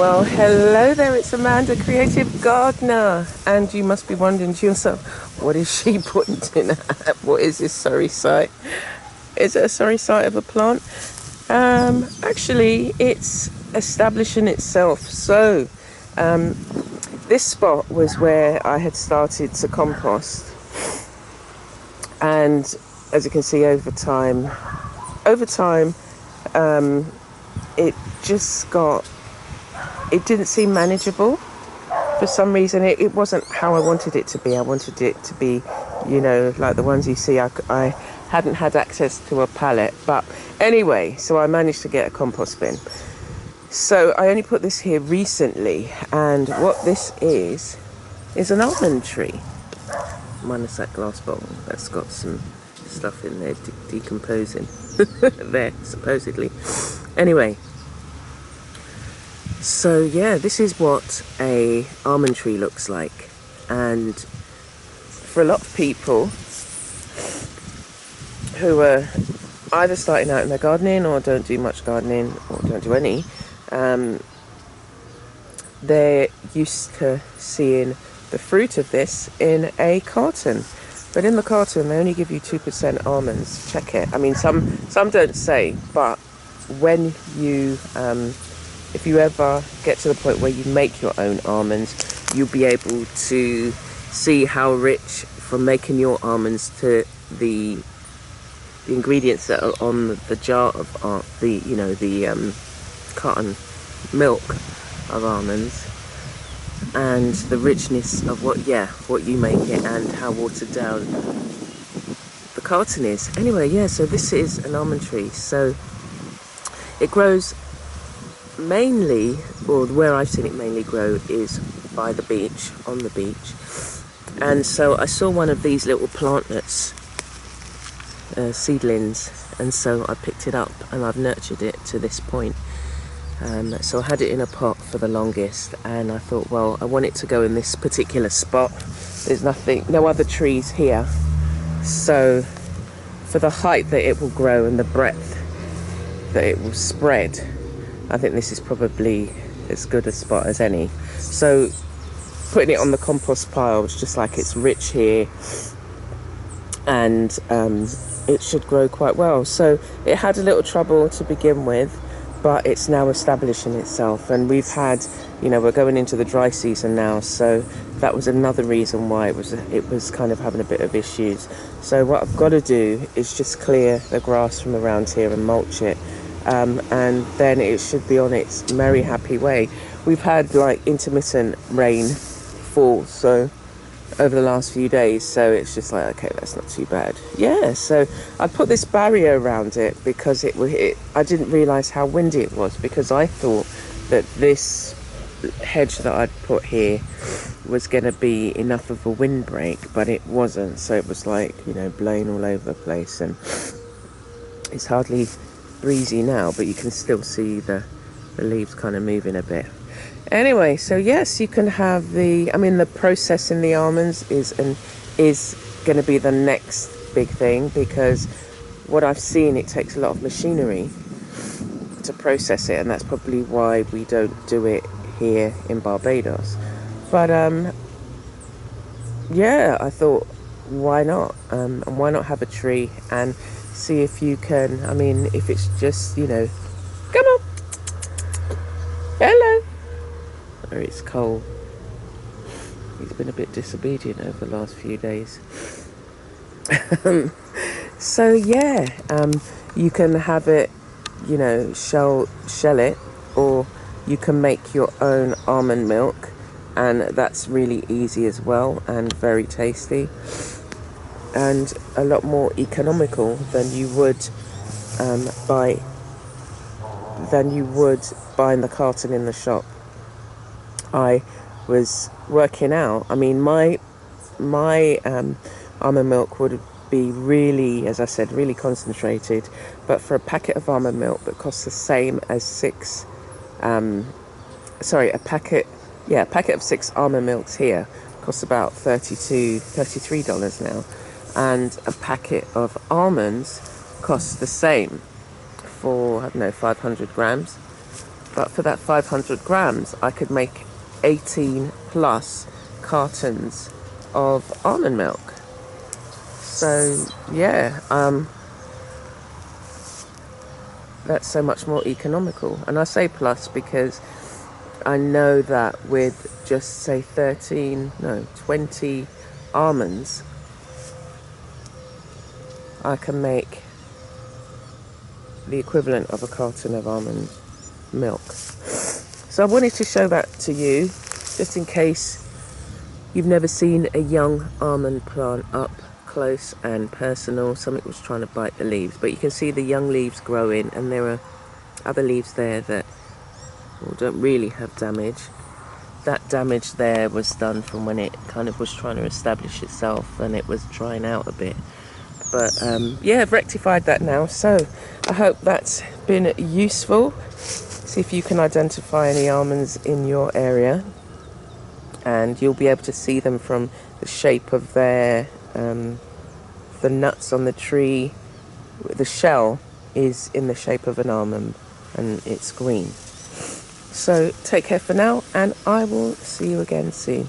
Well, hello there, it's Amanda, Creative Gardener. And you must be wondering to yourself, what is she putting in that? What is this sorry sight? Is it a sorry sight of a plant? Actually, it's establishing itself. So, this spot was where I had started to compost. And as you can see, over time, it just it didn't seem manageable. For some reason, it wasn't how I wanted it to be. I wanted it to be, like the ones you see. I hadn't had access to a pallet. But anyway, so I managed to get a compost bin. So I only put this here recently. And what this is an almond tree. Minus that glass bottle. That's got some stuff in there decomposing. There, supposedly. Anyway. So yeah, this is what a almond tree looks like, and for a lot of people who are either starting out in their gardening or don't do much gardening or don't do any, they're used to seeing the fruit of this in a carton. But in the carton they only give you 2% almonds. Check it. I mean, some don't say, but when you if you ever get to the point where you make your own almonds, you'll be able to see how rich, from making your almonds, to the ingredients that are on the jar of the carton milk of almonds, and the richness of what you make it, and how watered down the carton is. Anyway, yeah, so this is an almond tree. So it grows mainly, or where I've seen it mainly grow, is by the beach, on the beach. And so I saw one of these little plantlets, seedlings, and so I picked it up and I've nurtured it to this point. So I had it in a pot for the longest, and I thought, well, I want it to go in this particular spot. There's no other trees here. So for the height that it will grow and the breadth that it will spread, I think this is probably as good a spot as any. So putting it on the compost pile, it's just like, it's rich here, and it should grow quite well. So it had a little trouble to begin with, but it's now establishing itself. And we've had, we're going into the dry season now, so that was another reason why it was kind of having a bit of issues. So what I've got to do is just clear the grass from around here and mulch it. And then it should be on its merry happy way. We've had like intermittent rain fall over the last few days, so it's just like, okay, that's not too bad. Yeah, so I put this barrier around it because I didn't realise how windy it was, because I thought that this hedge that I'd put here was going to be enough of a windbreak, but it wasn't. So it was like, blowing all over the place, and it's hardly breezy now, but you can still see the leaves kind of moving a bit. Anyway, so yes, you can have the processing the almonds is going to be the next big thing, because what I've seen, it takes a lot of machinery to process it, and that's probably why we don't do it here in Barbados. But yeah, I thought, why not? And why not have a tree and see if you can, if it's just, come on, hello. Oh, it's Cole. He's been a bit disobedient over the last few days. So yeah, you can have it, shell it, or you can make your own almond milk, and that's really easy as well, and very tasty, and a lot more economical than you would buying the carton in the shop. I was working out. My almond milk would be really, as I said, really concentrated. But for a packet of almond milk that costs the same as a packet of 6 almond milks here costs about $33 now, and a packet of almonds costs the same for 500 grams. but for that 500 grams I could make 18 plus cartons of almond milk. So yeah, that's so much more economical. And I say plus because I know that with just say 20 almonds, I can make the equivalent of a carton of almond milk. So I wanted to show that to you, just in case you've never seen a young almond plant up close and personal. Something was trying to bite the leaves, but you can see the young leaves growing, and there are other leaves there that don't really have damage. That damage there was done from when it kind of was trying to establish itself and it was drying out a bit. But yeah, I've rectified that now, so I hope that's been useful. See if you can identify any almonds in your area, and you'll be able to see them from the shape of their the nuts on the tree. The shell is in the shape of an almond and it's green. So take care for now, and I will see you again soon.